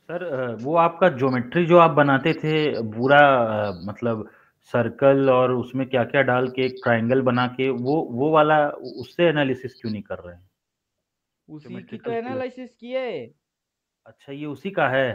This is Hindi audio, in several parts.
सर वो आपका ज्योमेट्री जो आप बनाते थे पूरा मतलब सर्कल और उसमें क्या-क्या डाल के एक ट्रायंगल बना के वो वाला उससे एनालिसिस क्यों नहीं कर रहे हैं? उसी की तो ज्योमेट्रिकल फिगर एनालिसिस किए। अच्छा ये उसी का है।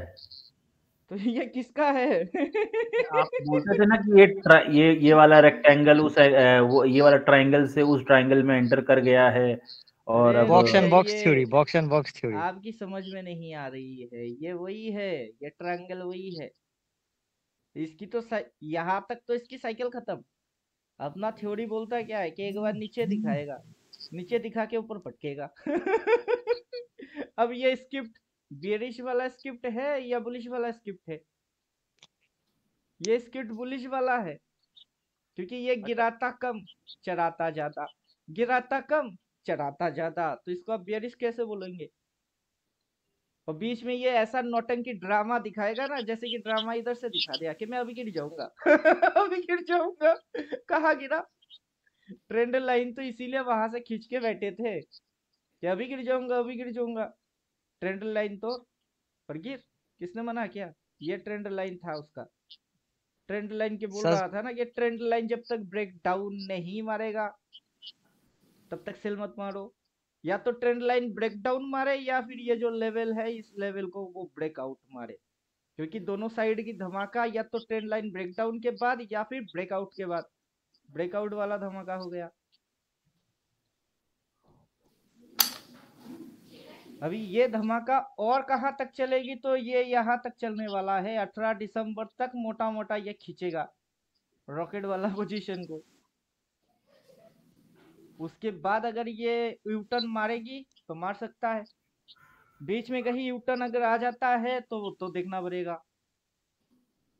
तो ये किसका है? आप बोलते थे ना कि ये वाला रेक्टेंगल वो ये वाला ट्रायंगल से उस ट्रायंगल में एंटर कर गया है और अरे अब रुक बॉक्स एंड जाइए, box theory, box and box theory. आपकी समझ में नहीं आ रही है। ये वही है, ये ट्रायंगल वही है। इसकी तो यहाँ तक तो इसकी साइकिल खत्म। अपना थ्योरी बोलता क्या है कि एक बार नीचे दिखाएगा, नीचे दिखा के ऊपर पटकेगा। अब ये स्क्रिप्ट बेरिश वाला स्क्रिप्ट है या बुलिश वाला स्क्रिप्ट है? ये स्क्रिप्ट बुलिश वाला है, क्योंकि ये अच्छा गिराता कम, चढ़ाता ज्यादा, गिराता कम, चढ़ाता ज्यादा। तो इसको आप बेरिश कैसे बोलेंगे? और बीच में ये ऐसा नौटंकी ड्रामा दिखाएगा ना, जैसे कि ड्रामा इधर से दिखा दिया कि मैं अभी गिर जाऊंगा। अभी गिर जाऊंगा। कहाँ गिरा? ट्रेंड लाइन तो इसीलिए वहां से खींच के बैठे थे कि अभी गिर जाऊंगा, अभी गिर जाऊंगा। ट्रेंड लाइन तो, पर गिर, किसने मना किया? ये ट्रेंड लाइन था उसका। ट्रेंड लाइन के बोल सर रहा था ना कि ट्रेंड लाइन जब तक ब्रेक डाउन नहीं मारेगा तब तक सेल मत मारो। या तो ट्रेंड लाइन ब्रेक डाउन मारे या फिर ये जो लेवल है इस लेवल को वो ब्रेकआउट मारे। क्योंकि दोनों साइड की धमाका या तो ट्रेंड लाइन ब्रेकडाउन के बाद या फिर ब्रेकआउट के बाद। ब्रेकआउट वाला धमाका हो गया। अभी ये धमाका और कहां तक चलेगी? तो ये यहाँ तक चलने वाला है, 18 दिसंबर तक मोटा मोटा ये खींचेगा रॉकेट वाला पोजीशन को। उसके बाद अगर ये यूटर्न मारेगी तो मार सकता है। बीच में कहीं यूटर्न अगर आ जाता है तो देखना पड़ेगा।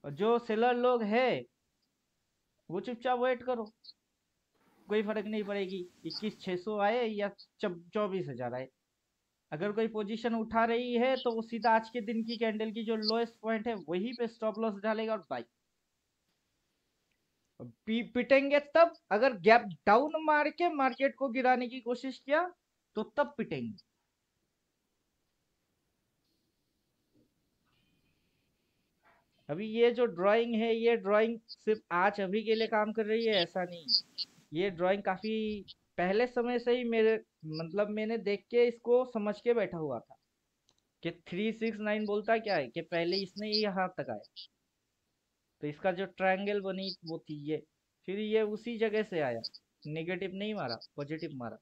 और जो सेलर लोग है वो चुपचाप वेट करो, कोई फर्क नहीं पड़ेगी 21,600 आए या 24,000 आए। अगर कोई पोजीशन उठा रही है तो वो सीधा आज के दिन की कैंडल की जो लोएस्ट पॉइंट है वहीं पे स्टॉप लॉस डालेगा और बाई। पिटेंगे तब, अगर गैप डाउन मार के मार्केट को गिराने की कोशिश किया तो तब पिटेंगे। अभी ये जो ड्राइंग है, ये ड्राइंग सिर्फ आज अभी के लिए काम कर रही है ऐसा नहीं। ये ड्राइंग काफी पहले समय से ही मेरे, मतलब मैंने देख के इसको समझ के बैठा हुआ था कि 369 बोलता क्या है, कि पहले इसने ये यहाँ तक आया तो इसका जो ट्रायंगल बनी वो थी ये। फिर ये उसी जगह से आया, नेगेटिव नहीं मारा, पॉजिटिव मारा।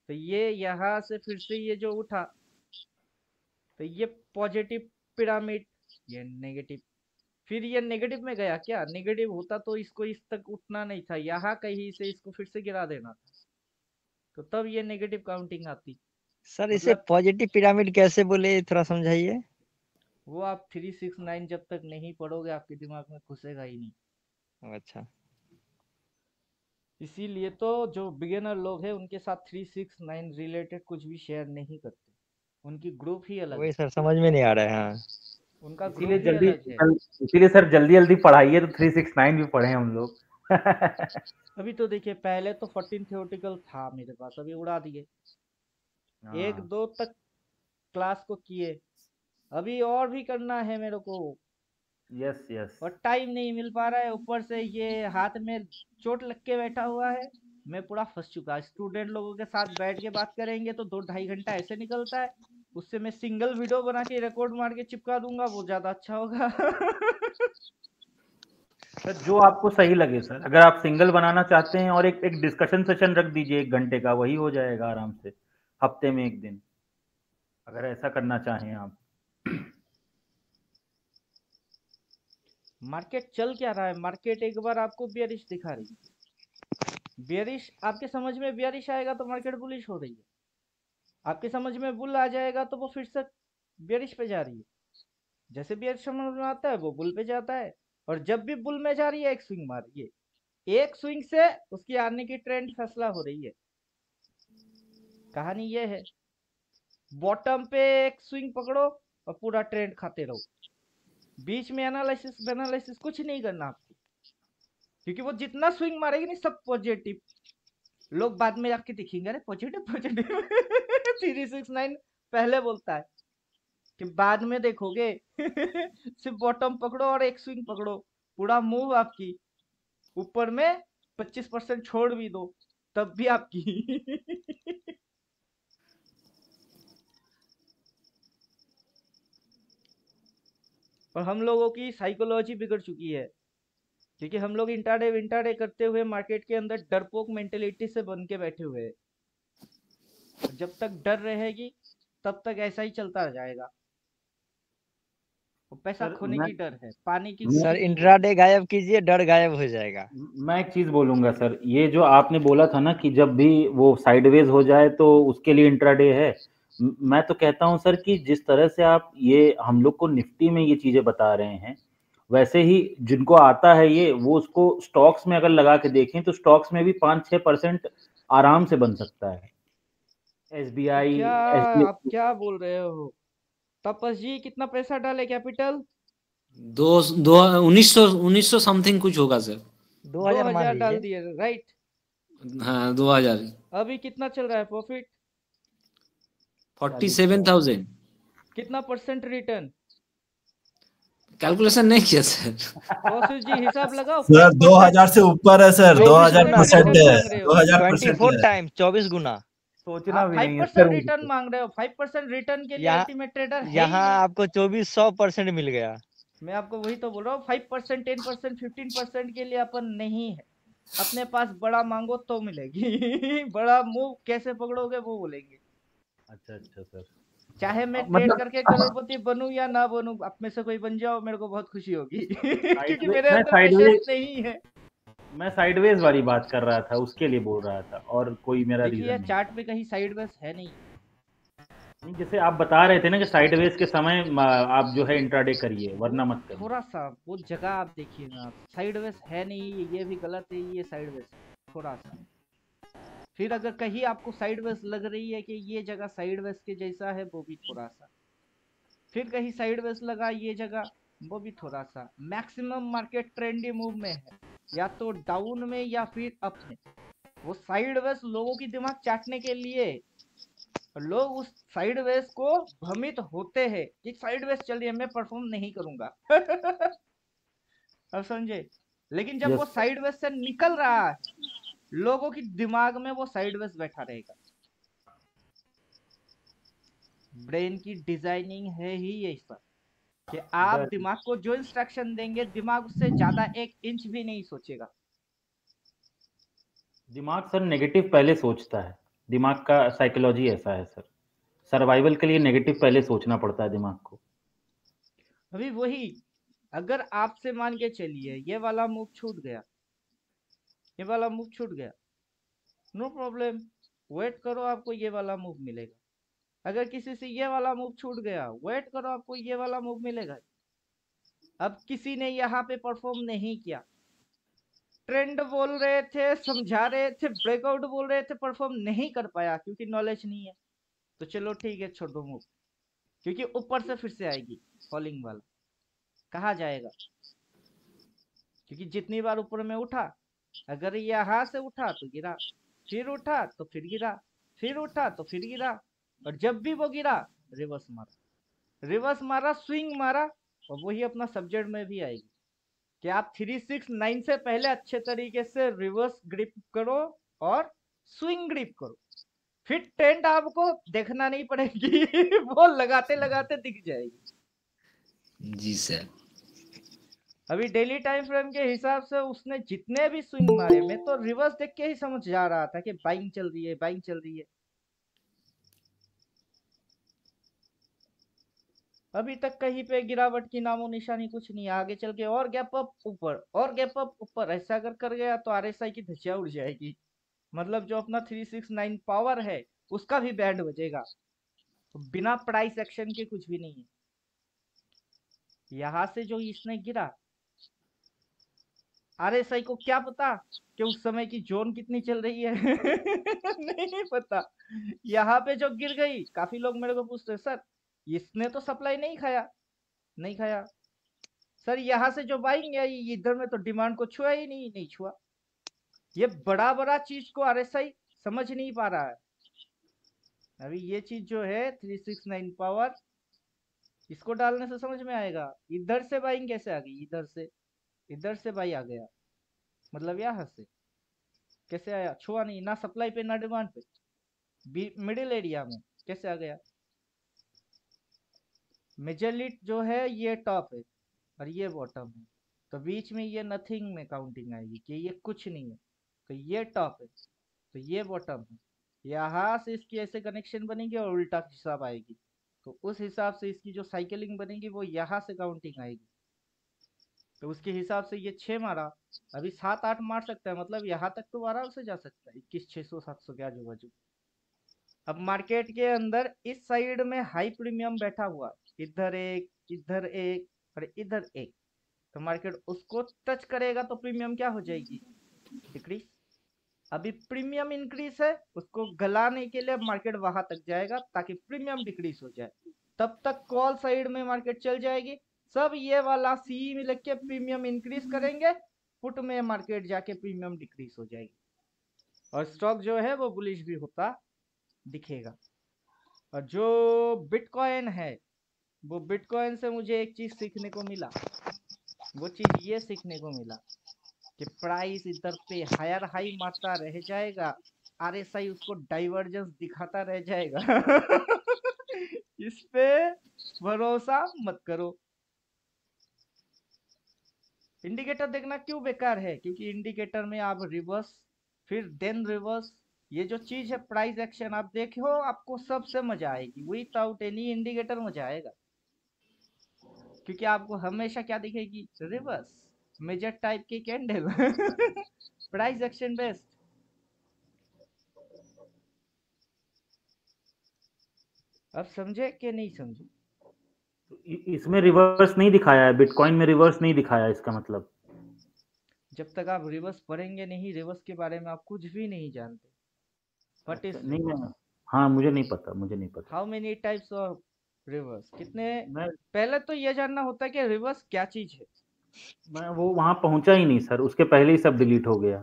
तो ये यहाँ से फिर से ये जो उठा तो ये पॉजिटिव पिरामिड, ये नेगेटिव। फिर ये नेगेटिव में गया, क्या नेगेटिव होता तो इसको इस तक उठना नहीं था, यहाँ कहीं से इसको फिर से गिरा देना था। तो तब ये नेगेटिव काउंटिंग आती। सर इसे मतलब पॉजिटिव पिरामिड कैसे बोले, थोड़ा समझाइए। वो आप 369 जब तक नहीं पढ़ोगे आपके दिमाग में घुसेगा ही नहीं। अच्छा। इसीलिए तो जो बिगिनर लोग हैं उनके साथ 369 रिलेटेड कुछ भी शेयर नहीं करते। उनकी ग्रुप ही अलग वही है। सर, समझ में नहीं आ रहा है। हाँ। उनका इसीलिए ग्रुप ही जल्दी अलग है। इसीलिए सर जल्दी-जल्दी पढ़ाइए तो 369 भी पढ़ें हम लोग। अभी तो देखिए, पहले तो 14 थियोटिकल था मेरे पास, अभी उड़ा दिए। एक हाँ, दो तक क्लास को किए, अभी और भी करना है मेरे को। Yes, yes. और टाइम नहीं मिल पा रहा है, ऊपर से ये हाथ में चोट लग के बैठा हुआ है। मैं पूरा फंस चुका। स्टूडेंट लोगों के साथ बैठ के बात करेंगे तो 2-2.5 घंटा ऐसे निकलता है। उससे मैं सिंगल वीडियो बना के रिकॉर्ड मार के चिपका दूंगा, वो ज्यादा अच्छा होगा। सर जो आपको सही लगे सर, अगर आप सिंगल बनाना चाहते हैं और एक एक डिस्कशन सेशन रख दीजिए 1 घंटे का, वही हो जाएगा आराम से, हफ्ते में 1 दिन, अगर ऐसा करना चाहें आप। मार्केट चल क्या रहा है? मार्केट एक बार आपको बियरिश दिखा रही है। बियरिश आपके समझ में बियरिश आएगा तो मार्केट बुलिश हो रही है। आपके समझ में बुल आ जाएगा तो वो फिर से बियरिश पे जा रही है। जैसे बियरिश समझ में आता है वो बुल पे जाता है। और जब भी बुल में जा रही है एक स्विंग मार रही है, एक स्विंग से उसकी आने की ट्रेंड फैसला हो रही है। कहानी ये है, बॉटम पे एक स्विंग पकड़ो और पूरा ट्रेंड खाते रहो। बीच में एनालिसिस एनालिसिस कुछ नहीं करना आपको, क्योंकि वो जितना स्विंग मारेगी नहीं सब पॉजिटिव। लोग बाद में जाके दिखेंगे, अरे पॉजिटिव पॉजिटिव। 369 पहले बोलता है कि बाद में देखोगे सिर्फ बॉटम पकड़ो और एक स्विंग पकड़ो, पूरा मूव आपकी ऊपर में 25% छोड़ भी दो तब भी आपकी और हम लोगों की साइकोलॉजी बिगड़ चुकी है, क्योंकि हम लोग इंटाडे विंटाडे करते हुए मार्केट के अंदर डरपोक मेंटेलिटी से बन के बैठे हुए हैं। जब तक डर रहेगी तब तक ऐसा ही चलता जाएगा। और पैसा सर खोने मैं की डर है, पाने की मैं सर खुशी नहीं है। इंट्राडे गायब कीजिए, डर गायब हो जाएगा। मैं एक चीज बोलूंगा सर, ये जो आपने बोला था ना कि जब भी वो साइडवेज हो जाए तो उसके लिए इंट्राडे है। मैं तो कहता हूं सर कि जिस तरह से आप ये हम लोग को निफ्टी में ये चीजें बता रहे हैं, वैसे ही जिनको आता है ये, वो उसको स्टॉक्स में अगर लगा के देखें तो स्टॉक्स में भी 5-6% आराम से बन सकता है। एस बी तो आई क्या एस आप क्या बोल रहे हो? तपस जी कितना पैसा डाले कैपिटल? दो दो 1900 समथिंग कुछ होगा सर। 2000 मान 2000 डाल लीजिए। दिए, राइट? हाँ 2000, अभी कितना चल रहा है प्रॉफिट? 47,000। कितना परसेंट रिटर्न? कैलकुलेशन नहीं किया सर। तौसीफ जी हिसाब लगाओ। सर 2000 से ऊपर है सर, 24 2000% गुना, है, 2000% 24 है। टाइम 24 गुना। सोचना आप भी नहीं है 5% सर रिटर्न मुझे। मांग रहे हो। 5% रिटर्न के लिए यहाँ अल्टीमेट ट्रेडर है ही यहाँ नहीं। आपको 2400% मिल गया। मैं आपको वही तो बोल रहा हूँ, 5%, 10%, 15% के लिए अपन नहीं है। अपने पास बड़ा मांगो तो मिलेगी बड़ा मूव कैसे पकड़ोगे वो बोलेंगे। अच्छा अच्छा सर, चाहे मैं ट्रेड मतलब करके करोड़पति बनूं या ना बनूं, आप में से कोई बन जाओ मेरे को बहुत खुशी होगी क्योंकि मेरे मैं अंदर पेशेंस साइडवेज नहीं है। मैं साइडवेज वाली बात कर रहा था, उसके लिए बोल रहा था, और कोई मेरा देखिए रीजन नहीं चार्ट था। में कहीं साइडवेज है नहीं। नहीं, जैसे आप बता रहे थे ना कि साइडवेज के समय आप जो है इंट्राडे करिए वो वरना मत करिए। थोड़ा सा वो जगह आप देखिए ना, साइडवेज है नहीं, ये भी गलत है, ये साइडवेज थोड़ा सा। फिर अगर कहीं आपको साइडवेज लग रही है कि ये जगह साइडवेज के जैसा है, वो भी थोड़ा सा। फिर कहीं साइडवेज लगा ये जगह, वो भी थोड़ा सा। मैक्सिमम मार्केट ट्रेंडी मूव में है, या तो डाउन में या फिर अप में। वो साइडवेज लोगों की दिमाग चाटने के लिए, लोग उस साइडवेज को भ्रमित होते हैं कि साइडवेज चल रही है, मैं परफॉर्म नहीं करूंगा अब समझे? लेकिन जब वो यस साइडवेज से निकल रहा है, लोगों की दिमाग में वो साइडवेज बैठा रहेगा। ब्रेन की डिजाइनिंग है ही ऐसा कि आप सर, दिमाग को जो इंस्ट्रक्शन देंगे, दिमाग उससे ज्यादा 1 इंच भी नहीं सोचेगा। दिमाग सर नेगेटिव पहले सोचता है। दिमाग का साइकोलॉजी ऐसा है सर, सर्वाइवल के लिए नेगेटिव पहले सोचना पड़ता है दिमाग को। अभी वही, अगर आपसे मान के चलिए ये वाला मूव छूट गया, ये वाला मूव छूट गया, नो प्रॉब्लम, वेट करो आपको ये वाला मूव मिलेगा। अगर किसी से ये वाला मूव छूट गया, वेट करो आपको ये वाला मूव मिलेगा। अब किसी ने यहाँ पे परफॉर्म नहीं किया, ट्रेंड बोल रहे थे, समझा रहे थे, ब्रेकआउट बोल रहे थे, परफॉर्म नहीं कर पाया क्योंकि नॉलेज नहीं है, तो चलो ठीक है छोड़ दो मूव, क्योंकि ऊपर से फिर से आएगी फॉलिंग वाला, कहा जाएगा। क्योंकि जितनी बार ऊपर में उठा, अगर यहाँ से उठा तो गिरा, फिर उठा तो फिर गिरा, फिर उठा तो फिर गिरा, और जब भी वो गिरा रिवर्स मारा, रिवर्स मारा, स्विंग मारा। और वही अपना सब्जेक्ट में भी आएगी कि आप 369 से पहले अच्छे तरीके से रिवर्स ग्रिप करो और स्विंग ग्रिप करो, फिर ट्रेंड आपको देखना नहीं पड़ेगी वो लगाते लगाते दिख जाएगी। जी सर। अभी डेली टाइम फ्रेम के हिसाब से उसने जितने भी स्विंग मारे, मैं तो रिवर्स देख के ही समझ जा रहा था कि बाइंग चल रही है, बाइंग चल रही है। अभी तक कहीं पे गिरावट की नामो निशानी कुछ नहीं है। आगे चल के और गैप अप ऊपर, और गैप अप ऊपर, ऐसा अगर कर गया तो आरएसआई की धज्जियां उड़ जाएगी। मतलब जो अपना 369 पावर है उसका भी बैंड बजेगा। तो बिना प्राइस एक्शन के कुछ भी नहीं है। यहां से जो इसने गिरा, आरएसआई को क्या पता कि उस समय की जोन कितनी चल रही है नहीं पता। यहाँ पे जो गिर गई, काफी लोग मेरे को पूछते हैं सर इसने तो सप्लाई नहीं खाया, नहीं खाया सर। यहाँ से जो बाइंग है इधर में तो डिमांड को छुआ ही नहीं, नहीं छुआ। ये बड़ा बड़ा चीज को आरएसआई समझ नहीं पा रहा है। अभी ये चीज जो है 369 पावर, इसको डालने से समझ में आएगा। इधर से बाइंग कैसे आ गई, इधर से बाई आ गया, मतलब यहाँ से कैसे आया, छुआ नहीं ना सप्लाई पे ना डिमांड पे, मिडिल एरिया में कैसे आ गया। मेजरली जो है ये टॉप है और ये बॉटम है, तो बीच में ये नथिंग में काउंटिंग आएगी कि ये कुछ नहीं है। तो ये टॉप है तो ये बॉटम है, यहाँ से इसकी ऐसे कनेक्शन बनेगी और उल्टा हिसाब आएगी, तो उस हिसाब से इसकी जो साइकिलिंग बनेगी वो यहाँ से काउंटिंग आएगी। तो उसके हिसाब से ये 6 मारा, अभी 7-8 मार सकता है, मतलब यहाँ तक तो आराम से जा सकता है 21,600-700 के आजू बाजू। अब मार्केट के अंदर इस साइड में हाई प्रीमियम बैठा हुआ, इधर एक और इधर एक, तो मार्केट उसको टच करेगा तो प्रीमियम क्या हो जाएगी, डिक्रीज। अभी प्रीमियम इंक्रीज है, उसको गलाने के लिए मार्केट वहां तक जाएगा ताकि प्रीमियम डिक्रीज हो जाए, तब तक कॉल साइड में मार्केट चल जाएगी। सब ये वाला सी मिल के प्रीमियम इंक्रीज करेंगे, पुट में मार्केट जाके प्रीमियम डिक्रीज हो जाएगी और स्टॉक जो है वो बुलिश भी होता दिखेगा। और जो बिटकॉइन है, वो बिटकॉइन से मुझे एक चीज सीखने को मिला, वो चीज ये सीखने को मिला कि प्राइस इधर पे हायर हाई मारता रह जाएगा, आरएसआई उसको डाइवर्जेंस दिखाता रह जाएगा। इस पे भरोसा मत करो। इंडिकेटर देखना क्यों बेकार है, क्योंकि इंडिकेटर में आप रिवर्स फिर देन रिवर्स, ये जो चीज है प्राइस एक्शन आप देखो, आपको सबसे मजा आएगी, विदाउट एनी इंडिकेटर मजा आएगा, क्योंकि आपको हमेशा क्या दिखेगी, रिवर्स मेजर टाइप की कैंडल। Price action best. अब समझे कि नहीं समझे। इसमें रिवर्स नहीं दिखाया है, बिटकॉइन में रिवर्स नहीं दिखाया, इसका मतलब जब तक आप रिवर्स पढ़ेंगे नहीं, रिवर्स के बारे में आप कुछ भी नहीं जानते। व्हाट इज नहीं मैं, हाँ मुझे नहीं पता how many types of reverse, कितने। मैं पहले तो ये जानना होता है कि रिवर्स क्या चीज है। मैं वो वहां पहुंचा ही नहीं सर, उसके पहले ही सब डिलीट हो गया।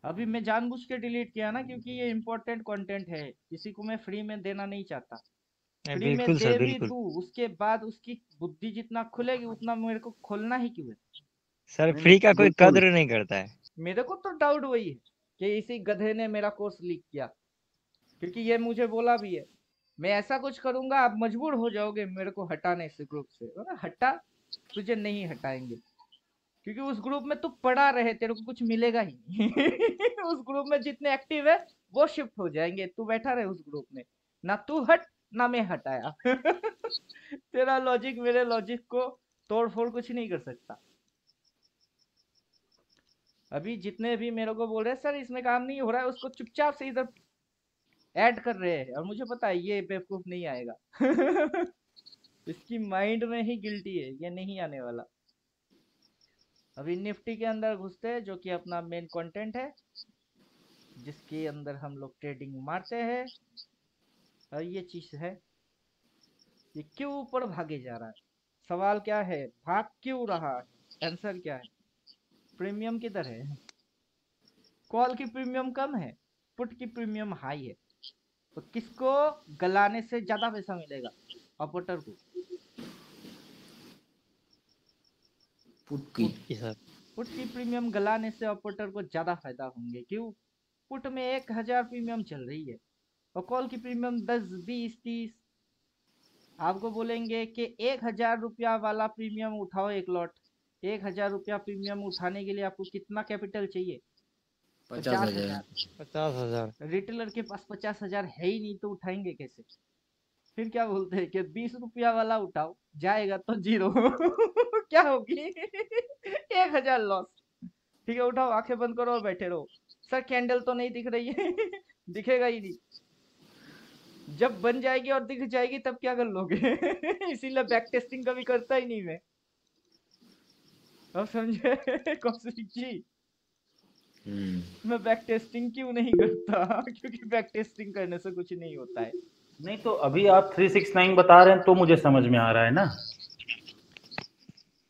अभी मैं जानबूझ के डिलीट किया ना, क्योंकि ये इम्पोर्टेंट कंटेंट है, किसी को मैं फ्री में देना नहीं चाहता। फ्री में बिल्कुल सर, दे भी बिल्कुल दूं, उसके बाद उसकी बुद्धि जितना खुलेगी उतना मेरे को खोलना ही क्यों है। सर। नहीं फ्री का कोई बिल्कुल। कद्र नहीं करता है। मेरे को तो डाउट वही है कि इसी गधे ने मेरा कोर्स लीक किया, क्योंकि ये मुझे बोला भी है मैं ऐसा कुछ करूंगा आप मजबूर हो जाओगे मेरे को हटाने से ग्रुप से। हटा, तुझे नहीं हटाएंगे, क्योंकि उस ग्रुप में तू पड़ा रहे तेरे को कुछ मिलेगा ही नहीं। उस ग्रुप में जितने एक्टिव है वो शिफ्ट हो जाएंगे, तू बैठा रहे उस ग्रुप में, ना तू हट ना मैं हटाया। तेरा लॉजिक मेरे लॉजिक को तोड़ फोड़ कुछ नहीं कर सकता। अभी जितने भी मेरे को बोल रहे हैं सर इसमें काम नहीं हो रहा है, उसको चुपचाप से इधर ऐड कर रहे हैं, और मुझे पता है ये बेवकूफ नहीं आएगा। इसकी माइंड में ही गिल्टी है, ये नहीं आने वाला। अभी निफ्टी के अंदर घुसते हैं, जो कि अपना मेन कंटेंट है, जिसके अंदर हम लोग ट्रेडिंग मारते हैं। और ये चीज है, ये क्यों ऊपर भागे जा रहा है, सवाल क्या है, भाग क्यों रहा है, आंसर क्या है, प्रीमियम किधर है। कॉल की प्रीमियम कम है, पुट की प्रीमियम हाई है, तो किसको गलाने से ज्यादा पैसा मिलेगा, ऑपरेटर को। पुट की सर पुट की प्रीमियम गलाने से ऑपरेटर को ज्यादा फायदा होंगे, क्यों, पुट में 1,000 प्रीमियम चल रही है और कॉल की प्रीमियम 10, 20, 30। आपको बोलेंगे कि 1,000 रुपया वाला प्रीमियम उठाओ एक लॉट, 1,000 रुपया प्रीमियम उठाने के लिए आपको कितना कैपिटल चाहिए, 50,000। 50,000। रिटेलर के पास 50,000 है ही नहीं, तो उठाएंगे कैसे। फिर क्या बोलते हैं कि 20 रुपया वाला उठाओ, जाएगा तो जीरो। क्या होगी, 1,000 लॉस। ठीक है उठाओ, आंखें बंद करो और बैठे रहो। सर कैंडल तो नहीं दिख रही है। दिखेगा ही नहीं, जब बन जाएगी और दिख जाएगी तब क्या कर लोगे। इसीलिए बैक टेस्टिंग कभी करता ही नहीं मैं। अब समझे कौशिक जी, मैं बैक टेस्टिंग क्यों नहीं करता, क्योंकि बैक टेस्टिंग करने से कुछ नहीं होता है। नहीं तो अभी आप 369 बता रहे हैं तो मुझे समझ में आ रहा है ना।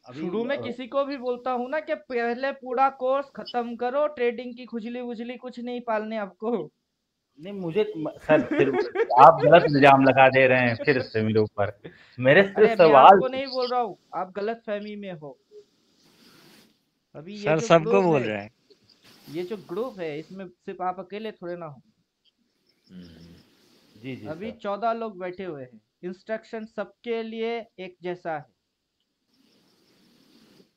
शुरू में किसी को भी बोलता हूँ ना कि पहले पूरा कोर्स खत्म करो, ट्रेडिंग की खुजली वुजली कुछ नहीं पालने आपको। नहीं मुझे सर फिर आप गलत इल्जाम लगा दे रहे हैं फिर से मेरे ऊपर। मेरे अरे सिर्फ अभी सवाल आपको नहीं बोल रहा हूँ, आप गलत फहमी में हो। अभी ये सर जो सबको ग्रुप बोल है, रहे हैं। ये जो ग्रुप है इसमें सिर्फ आप अकेले थोड़े ना हो। जी जी अभी सर 14 लोग बैठे हुए हैं, इंस्ट्रक्शन सबके लिए एक जैसा है।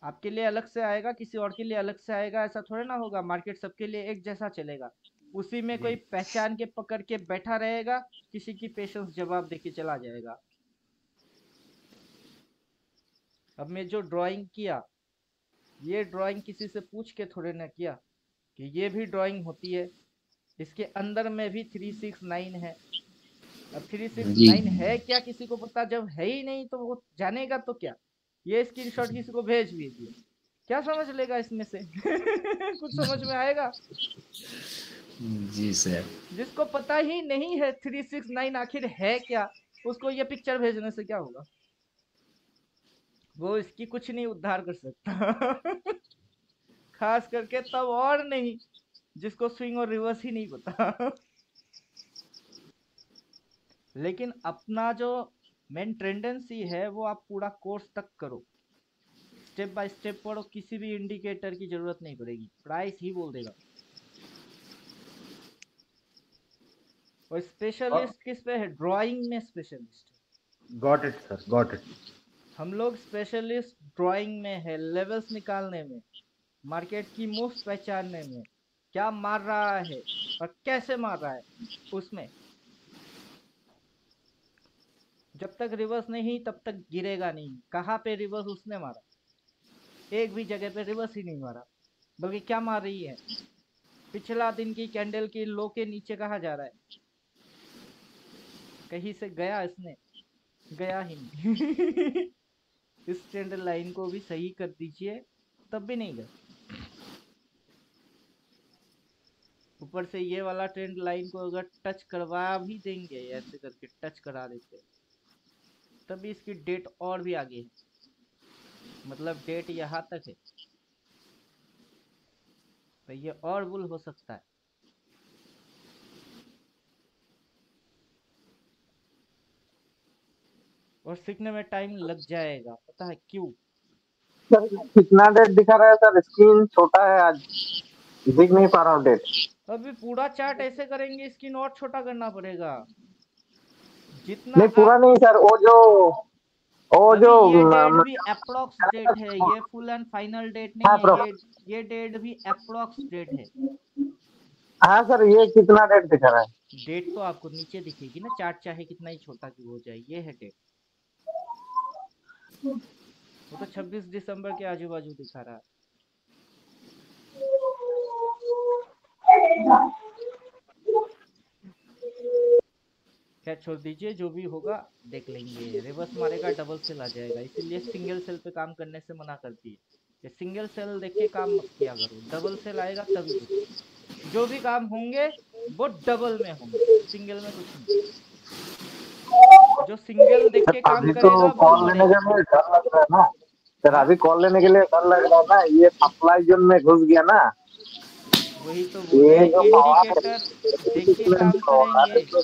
आपके लिए अलग से आएगा, किसी और के लिए अलग से आएगा, ऐसा थोड़े ना होगा। मार्केट सबके लिए एक जैसा चलेगा। उसी में कोई जी पहचान के पकड़ के बैठा रहेगा, किसी की पेशेंस जवाब देके चला जाएगा। अब मैं जो ड्राइंग किया, ये ड्राइंग किसी से पूछ के थोड़े ना किया कि ये भी ड्राइंग होती है। इसके अंदर में भी 369 है। अब जी 369 है क्या किसी को पता? जब है ही नहीं तो वो जानेगा तो क्या। ये स्क्रीनशॉट किसी को भेज भी दिए, क्या समझ लेगा इसमें से? कुछ समझ में आएगा? जी सर। जिसको पता ही नहीं है 369 आखिर है क्या, उसको ये पिक्चर भेजने से क्या होगा? वो इसकी कुछ नहीं उद्धार कर सकता। खास करके तब और नहीं जिसको स्विंग और रिवर्स ही नहीं पता। लेकिन अपना जो मेन टेंडेंसी है वो आप पूरा कोर्स तक करो, स्टेप बाय स्टेप पढ़ो। किसी भी इंडिकेटर की जरूरत नहीं पड़ेगी, प्राइस ही बोल देगा। और स्पेशलिस्ट किस पे है? ड्राइंग में स्पेशलिस्ट है। Got it sir got it. हम लोग स्पेशलिस्ट ड्राइंग में है, लेवल्स निकालने में, मार्केट की मूव्स पहचानने में, क्या मार रहा है और कैसे मार रहा है उसमें। जब तक रिवर्स नहीं तब तक गिरेगा नहीं। कहाँ पे रिवर्स उसने मारा? एक भी जगह पे रिवर्स ही नहीं मारा, बल्कि क्या मार रही है? पिछला दिन की कैंडल की लो के नीचे कहा जा रहा है, कहीं से गया इसने? गया ही नहीं। इस ट्रेंड लाइन को भी सही कर दीजिए, तब भी नहीं गया। ऊपर से ये वाला ट्रेंड लाइन को अगर टच करवा भी देंगे, ऐसे करके टच करा देते, तभी इसकी डेट और भी आगे है। मतलब डेट यहाँ तक है, तो ये और बुल हो सकता है। और सीखने में टाइम लग जाएगा, पता है क्यों? सर कितना डेट दिखा रहा है सर? स्क्रीन छोटा है आज, दिख नहीं पा रहा हूँ डेट। अभी पूरा चार्ट ऐसे करेंगे, स्क्रीन और छोटा करना पड़ेगा। जितना नहीं पूरा आप नहीं सर, वो अभी जो ये डेट भी अप्रोक्स डेट है, ये फुल एंड फाइनल डेट नहीं हाँ है। प्रो ये डेट भी अप्रोक्स डेट है। हाँ सर, ये कितना डेट दिखा रहा है? डेट तो आपको नीचे दिखेगी ना, चार्ट चाहे कितना ही छोटा क्यों हो जाए। ये है डेट। वो तो 26 दिसंबर के आजू बाजू दिखा रहा है। खैर छोड़ दीजिए, जो भी होगा देख लेंगे। रिवर्स मारेगा, डबल सेल आ जाएगा, इसीलिए सिंगल सेल पे काम करने से मना करती है। ये सिंगल सेल देख के काम मत किया करो, डबल सेल आएगा तभी कुछ। जो भी काम होंगे वो डबल में होंगे, सिंगल में कुछ नहीं। जो सिंगल देख सर के काम अभी तो करेगा वो कॉल लेने मरेगा। के लिए डर लग रहा है ना सर, हाँ, अभी कॉल लेने के लिए डर लग रहा है ना, ये सप्लाई जोन में घुस गया ना। वही तो बोले, ये जो पावर इंडिकेटर देख के काम करेंगे।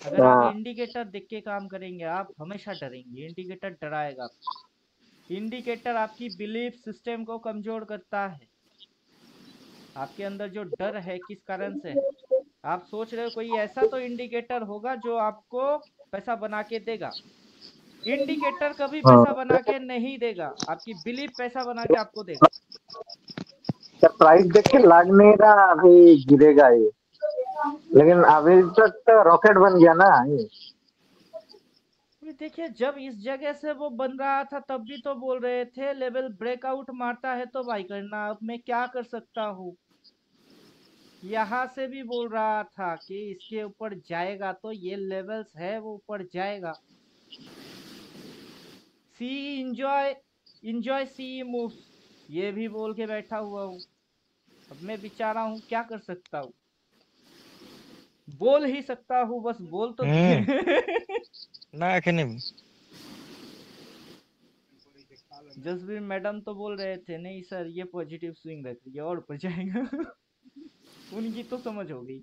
अगर आप हाँ इंडिकेटर देख के काम करेंगे, आप हमेशा डरेंगे। इंडिकेटर डराएगा आपको। इंडिकेटर आपकी बिलीफ सिस्टम को कमजोर करता है। आपके अंदर जो डर है किस कारण से है? आप सोच रहे हो कोई ऐसा तो इंडिकेटर होगा जो आपको पैसा बना के देगा। इंडिकेटर कभी पैसा हाँ बना के नहीं देगा, आपकी बिलीफ पैसा बना के आपको देगा। सर, प्राइस देख के लग नहीं रहा अभी गिरेगा ये, लेकिन अभी तक तो रॉकेट बन गया ना ये। अभी देखिए, जब इस जगह से वो बन रहा था तब भी तो बोल रहे थे लेवल ब्रेकआउट मारता है तो बाई करना। अब मैं क्या कर सकता हूँ? यहाँ से भी बोल रहा था कि इसके ऊपर जाएगा तो ये लेवल्स है वो ऊपर जाएगा। सी इंजॉय, इंजॉय सी मूव्स, ये भी बोल के बैठा हुआ हूँ। अब मैं बेचारा हूँ, क्या कर सकता हूँ? बोल ही सकता हूँ, बस बोल तो दिए। ना कि नहीं। जसवीर मैडम तो बोल रहे थे नहीं सर ये पॉजिटिव स्विंग रख रही है और ऊपर जाएगा। उनकी तो समझ हो गई।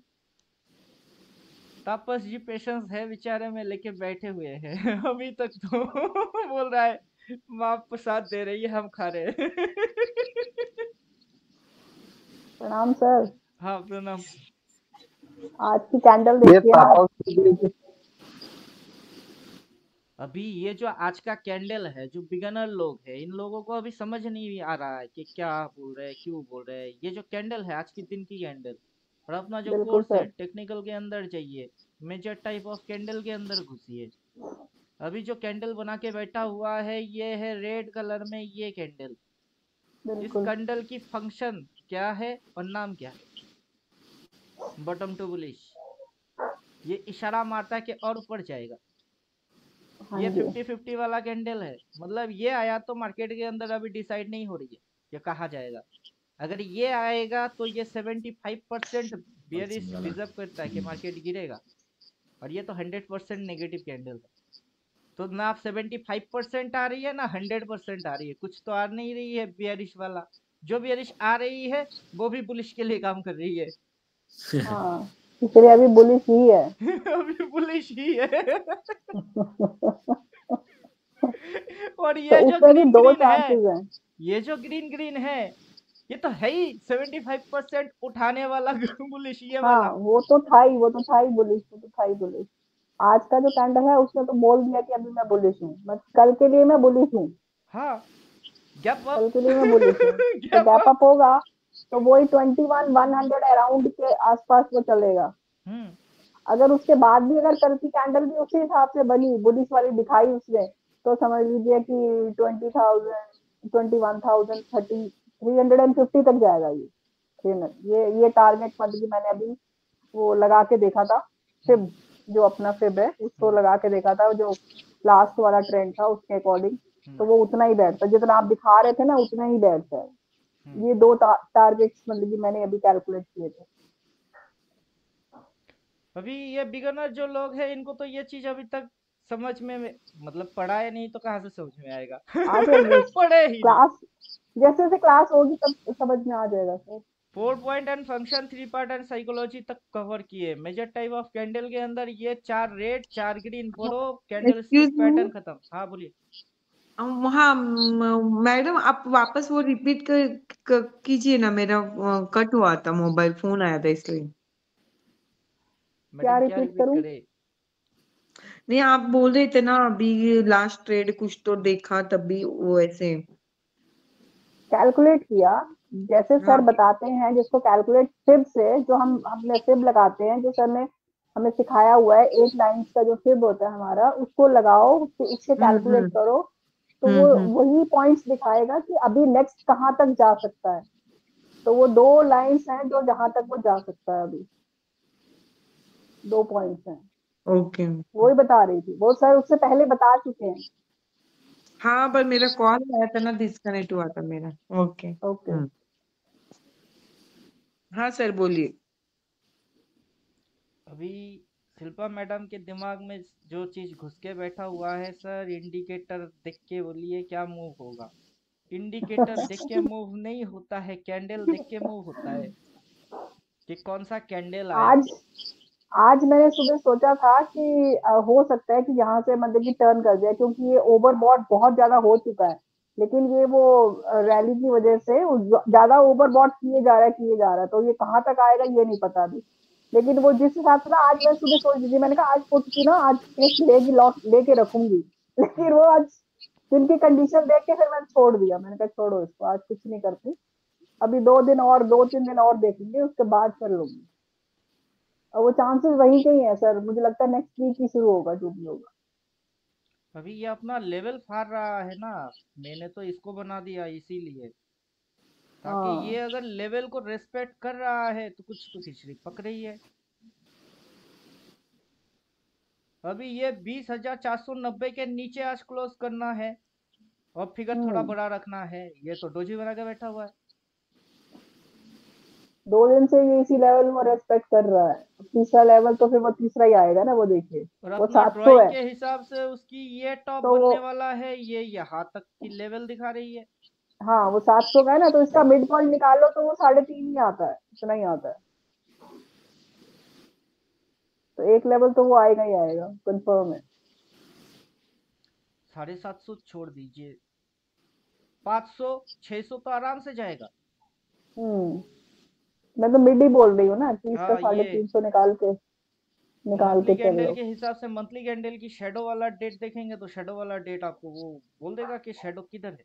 तापस जी पेशेंस है बेचारे में लेके बैठे हुए हैं अभी तक तो बोल रहा है माँ प्रसाद दे रही है हम खा रहे हैं प्रणाम सर। हाँ प्रणाम। आज की कैंडल ये देखिए ना। तापस अभी ये जो आज का कैंडल है, जो बिगनर लोग हैं, इन लोगों को अभी समझ नहीं आ रहा है कि क्या बोल रहे हैं, क्यों बोल रहे हैं। ये जो कैंडल है आज की दिन की कैंडल, और अपना जो बिल्कुल कोर्स है सर। टेक्निकल के अंदर जाइए, मेजर टाइप ऑफ कैंडल के अंदर घुसिए। अभी जो कैंडल बना के बैठा हुआ है ये है रेड कलर में ये कैंडल। इस बिल्कुल। कैंडल की फंक्शन क्या है और नाम क्या है? Bottom to bullish. ये इशारा मारता है कि और ऊपर जाएगा। हाँ ये जी। 50-50 वाला कैंडल है, मतलब ये आया तो मार्केट के अंदर अभी डिसाइड नहीं हो रही है ये कहा जाएगा। अगर ये आएगा तो ये 75% बियरिश डिजर्व करता है कि मार्केट गिरेगा, और ये तो 100% नेगेटिव कैंडल है। तो ना आप 75% आ रही है ना 100% आ रही है, कुछ तो आ नहीं रही है बियरिश वाला। जो बियरिश आ रही है वो भी बुलिश के लिए काम कर रही है हाँ, इसलिए अभी बुलिश ही है। अभी बुलिश ही है और तो ये जो उसमें भी ग्रीन दो ग्रीन है, चांसेस हैं। ये जो ग्रीन ग्रीन है, ये तो है ही 75% उठाने वाला बुलिश ये हाँ, वाला। वो तो था ही, वो तो था ही बुलिश, वो तो था ही बुलिश। आज का जो कैंडल है उसने तो बोल दिया कि अभी मैं बुलिश हूँ, मैं कल के लिए मैं बुलिश हूँ। हाँ, गैप कल अप के लिए मैं बुलिश हूँ। तो गैप गैप अप। अप होगा तो वही 21,100 अराउंड के आसपास वो चलेगा। हम्म। अगर उसके बाद भी अगर कल की कैंडल भी उसी हिसाब से बनी, बुलिश वाली दिखाई उसने, तो समझ लीजिए कि 20,000, 21,000, 350 तक जाएगा ये। ये टारगेट मतलब कि मैंने अभी वो लगा के देखा था, हम्म। फिब, जो अपना फिब है उसको हम्म। लगा के देखा था, जो लास्ट वाला ट्रेंड था उसके अकॉर्डिंग। तो हम्म। वो उतना ही बैठता, जितना आप दिखा रहे थे ना उतना ही बैठता है। हम्म। ये दो टारगेट्स मतलब कि मैंने अभी कैलकुलेट किए थे। अभी ये बिगनर जो लोग हैं इनको तो ये चीज अभी तक समझ में मतलब पढ़ा है नहीं तो कहाँ से समझ में आएगा आ जाएगी पढ़े ही नहीं। क्लास, जैसे जैसे क्लास होगी तब समझ में आ जाएगा sir. 4 point and function, 3 part and psychology तक कवर किए। मेजर टाइप ऑफ कैंडल के अंदर ये 4 रेड 4 ग्रीन पढ़ो, कैंडल एक्सक्यूज स्टिक मी, पैटर्न खत्म। हाँ बोलिए। हाँ मैडम आप वापस वो रिपीट कीजिए ना, मेरा कट हुआ था, मोबाइल फोन आया था इसलिए। क्या मैडम क्या रिपीट रिपीट करूं? करे? नहीं, आप बोल रहे थे ना अभी लास्ट ट्रेड कुछ तो देखा तभी वो ऐसे। कैलकुलेट किया, जैसे सर हाँ। बताते हैं, जिसको कैलकुलेट फिब से, जो हमने फिब लगाते हैं, जो सर ने हमें सिखाया हुआ है 8 लाइंस का जो फिब होता है हमारा, उसको लगाओ, उससे कैलकुलेट हम्म। करो, तो वो हम्म। वही पॉइंट्स दिखाएगा कि अभी नेक्स्ट कहाँ तक जा सकता है। तो वो 2 लाइंस हैं जो जहां तक वो जा सकता है अभी, 2 पॉइंट्स हैं। ओके। वही बता रही थी वो, सर उससे पहले बता चुके हैं। हाँ, पर मेरा कॉल आया था ना, डिस्कनेक्ट हुआ था मेरा। ओके। ओके। हाँ सर बोलिए। अभी शिल्पा मैडम के दिमाग में जो चीज घुस के बैठा हुआ है सर, इंडिकेटर देख के बोलिए क्या मूव होगा। इंडिकेटर देख के मूव नहीं होता है, कैंडल देख के मूव होता है कि कौन सा कैंडल आया। आज आज मैंने सुबह सोचा था कि हो सकता है कि यहाँ से मतलब कि टर्न कर जाए, क्योंकि ये ओवरबॉट बहुत ज्यादा हो चुका है। लेकिन ये वो रैली की वजह से ज्यादा ओवरबॉट किए जा रहा है, तो ये कहाँ तक आएगा ये नहीं पता अभी। लेकिन वो जिस हिसाब से ना, आज मैं सुबह सोच रही थी, मैंने कहा आज पुट की ना, आज एक लेगी लॉट लेके रखूंगी लेकिन हम्म। वो आज दिन की कंडीशन देख के फिर मैंने छोड़ दिया, मैंने कहा छोड़ो इसको, आज कुछ नहीं करती। अभी 2 दिन और, 2-3 दिन और देखेंगे, उसके बाद कर लूंगी। और वो चांसेस वही के ही है सर, मुझे लगता है नेक्स्ट वीक ही शुरू होगा जो भी होगा। अभी ये अपना लेवल फाड़ रहा है ना, मैंने तो इसको बना दिया इसीलिए, ताकि ये हाँ। अगर लेवल को रेस्पेक्ट कर रहा है तो कुछ तो खिचड़ी पक रही है। अभी ये 20,490 के नीचे आज क्लोज करना है और फिगर थोड़ा हम्म। बड़ा रखना है। ये तो डोजी बना के बैठा हुआ है। 2 दिन से ये इसी लेवल में रेस्पेक्ट कर रहा है, अब तीसरा लेवल तो फिर वो तीसरा ही आएगा ना, वो देखिए। और वो अपना 700 ड्राइंग है, के हिसाब से उसकी ये टॉप तो वो, बनने वाला है, ये यहाँ तक की लेवल दिखा रही है। हाँ वो 700 का है ना, तो इसका मिड पॉइंट निकालो तो वो 3.5 ही आता है, इतना ही आता है। तो एक लेवल तो वो आएगा ही आएगा, कंफर्म है। 750 छोड़ दीजिए, 500 600 तो आराम से जाएगा। मैं तो मिड ही बोल रही हूँ ना कि इसका हाँ, ये 350 निकाल के मंथली चल कैंडल लो। के हिसाब से मंथली कैंडल की शेडो वाला डेट देखेंगे तो शेडो वाला डेट आपको वो बोल देगा कि शेडो किधर है।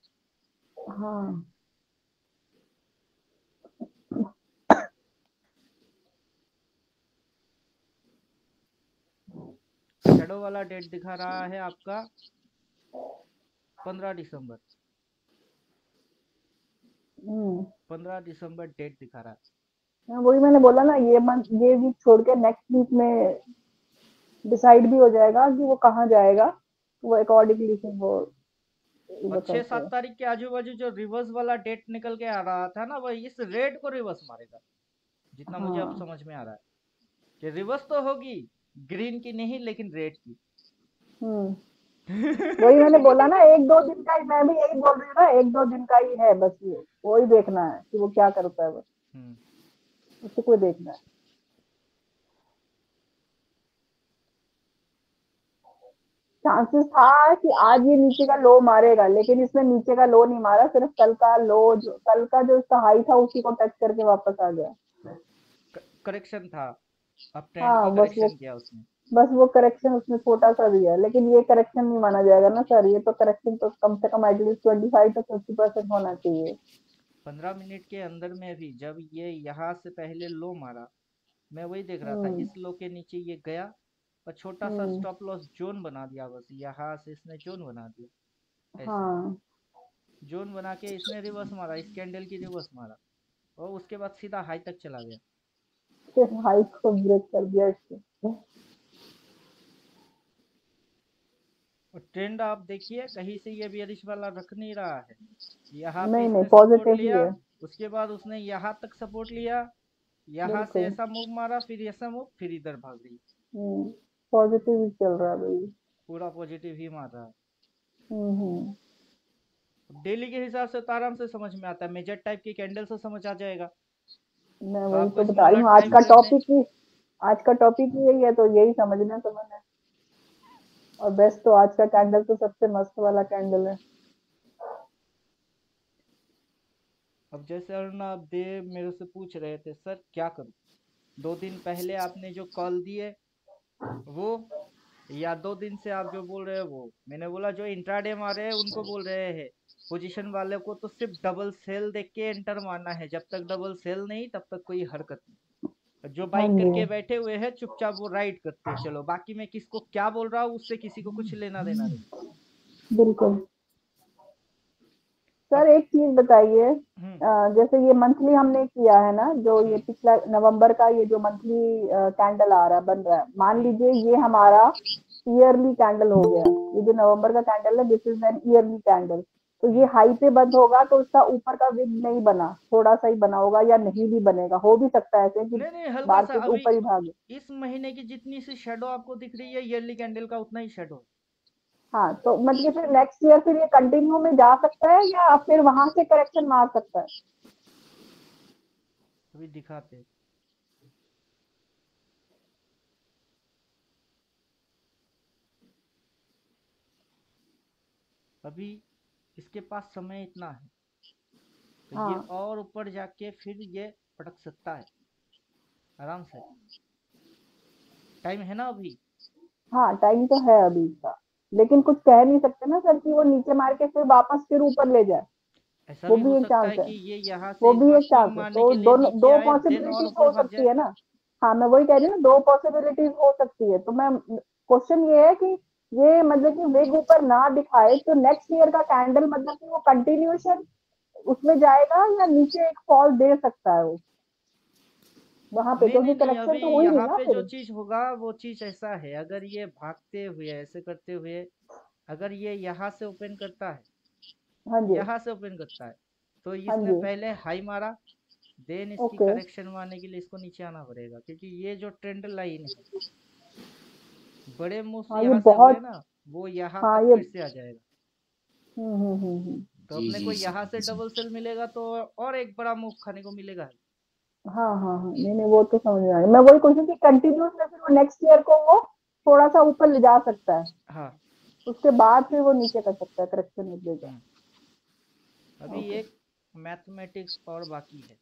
हाँ शेडो वाला डेट दिखा रहा है आपका 15 दिसंबर। 15 दिसंबर डेट दिखा रहा है। वही मैंने बोला ना, ये वीक छोड़ के नेक्स्ट वीक में डिसाइड भी हो जाएगा कि वो कहाँ जाएगा, वो अकॉर्डिंगली फिर वो और 6-7 तारीख के आजू बाजू जो रिवर्स वाला डेट निकल के आ रहा था ना, वो इस रेड को रिवर्स मारेगा, जितना मुझे अब समझ में आ रहा है कि रिवर्स तो होगी ग्रीन की नहीं लेकिन रेड की। वही मैंने बोला ना, 1-2 दिन का ही, मैं भी यही बोल रही हूँ ना, 1-2 दिन का ही है बस, ये वही देखना है कि वो क्या करता है, बस उसी को देखना है। चांसेस था कि आज ये नीचे का लो मारेगा, लेकिन इसने नीचे का लो नहीं मारा, सिर्फ कल का लो, कल का जो इसका हाई था उसी को टच करके वापस आ गया। करेक्शन था, अब ट्रेंड हाँ की बस करेक्शन किया उसने। बस वो करेक्शन उसने छोटा सा दिया, लेकिन ये करेक्शन नहीं माना जाएगा ना सर, ये तो करेक्शन तो कम से कम एटलीस्ट 25 to 50% होना चाहिए। 15 मिनट के अंदर में भी जब ये यहाँ से पहले लो मारा, मैं वही देख रहा था, इस लो के नीचे ये गया और छोटा सा स्टॉप लॉस जोन बना दिया, बस यहाँ से इसने जोन बना दिया ऐसे। हाँ जोन बना के इसने रिवर्स मारा, इस कैंडल की रिवर्स मारा और उसके बाद सीधा हाई तक चला गया, फिर हाई को ब्रेक कर दिया इसने। और ट्रेंड आप देखिए कहीं से ये बेयरिश वाला रख नहीं रहा है। यहाँ पे नहीं इसने पॉजिटिव सपोर्ट ही लिया, है, उसके बाद उसने यहाँ तक सपोर्ट लिया, यहाँ से बिल्कुल ऐसा मूव मारा, फिर ऐसा मूव, फिर इधर भाग गई। पॉजिटिव ही चल रहा है भाई, पूरा पॉजिटिव ही मार रहा है। डेली के हिसाब से तो आराम से समझ में आता है, मेजर टाइप की कैंडल से समझ आ जाएगा। मैं तो वही आपको तो बता रही स्मॉलर हूँ, आज टाइम का फ्रेम में टॉपिक ही यही है, तो यही समझना तो मैंने। और बेस्ट तो आज का कैंडल तो सबसे मस्त वाला कैंडल है। अब जैसे अर्णव देव मेरे से पूछ रहे थे सर क्या करूं, 2 दिन पहले आपने जो कॉल दिए वो, या 2 दिन से आप जो बोल रहे हैं वो, मैंने बोला जो इंट्राडे मारे हैं उनको बोल रहे हैं, पोजीशन वाले को तो सिर्फ डबल सेल देख के एंटर मारना है, जब तक डबल सेल नहीं तब तक कोई हरकत नहीं। जो हाँ बाइंग करके जी बैठे हुए हैं चुपचाप वो राइड करते हैं, चलो बाकी मैं किसको क्या बोल रहा हूँ उससे किसी को कुछ लेना देना नहीं। बिल्कुल। सर अब एक चीज बताइए, जैसे ये मंथली हमने किया है ना, जो ये पिछला नवंबर का ये जो मंथली कैंडल आ रहा है, बन रहा है, मान लीजिए ये हमारा ईयरली कैंडल हो गया, ये जो नवंबर का कैंडल है this is an yearly candle, तो ये हाई पे बंद होगा तो उसका ऊपर का विग नहीं बना, थोड़ा सा ही बना होगा या नहीं भी बनेगा, हो भी सकता है ऐसे कि नहीं हल्का सा, मार्केट अभी ऊपर ही भागे। इस महीने की जितनी सी शेडो आपको दिख रही है ईयरली कैंडल का उतना ही शेडो। हाँ तो मतलब फिर नेक्स्ट ईयर फिर ये कंटिन्यू में जा सकता है या फिर वहां से करेक्शन मार सकता है? अभी दिखाते, अभी इसके पास समय इतना है तो ये और ऊपर जाके फिर ये पटक सकता है आराम से, टाइम है ना अभी। हाँ टाइम तो है अभी का, लेकिन कुछ कह नहीं सकते ना सर कि वो नीचे मार के फिर वापस फिर ऊपर ले जाए, ऐसा वो भी भी हो एक सकता चांस है है, कि ये यहाँ से वो इस भी बार एक स्विंग चांस है, मारने तो के लिए नीचे दो आए देन और पॉसिबिलिटीज ऊपर हो भाग सकती जाए। है ना। हाँ मैं वही कह रही हूँ, 2 पॉसिबिलिटीज हो सकती है, तो मैं क्वेश्चन ये है कि ये मतलब कि वेग ऊपर ना दिखाए तो नेक्स्ट ईयर का कैंडल मतलब कि वो कंटिन्यूएशन उसमें जाएगा या नीचे एक फॉल दे सकता है वो वहां पे, क्योंकि नहीं करेक्शन अभी तो हुई नहीं यहाँ ना पे जो फिर। चीज होगा वो चीज ऐसा है, अगर ये भागते हुए ऐसे करते हुए अगर ये यहाँ से ओपन करता है, हाँ जी यहाँ से ओपन करता है, तो हाँ इसने जी पहले हाई मारा, देन इसकी ओके। करेक्शन मारने के लिए इसको नीचे आना पड़ेगा, क्योंकि ये जो ट्रेंड लाइन है बड़े मूव्स हाँ ये यहाँ से हुए बहुत, ना वो यहाँ हाँ तक ये फिर से आ जाएगा। तो जी अपने जी को जी यहाँ से डबल सेल मिलेगा तो और एक बड़ा मूव खाने को मिलेगा। हाँ हाँ हाँ, नहीं नहीं वो तो समझ में आ गया। मैं वही कोशिश की कंटिन्यूस में, फिर वो नेक्स्ट ईयर को वो थोड़ा सा ऊपर ले जा सकता है, हाँ। उसके बाद फिर वो नीचे कर सकता है, करेक्शन में देगा। अभी ओके एक मैथमेटिक्स और बाकी है।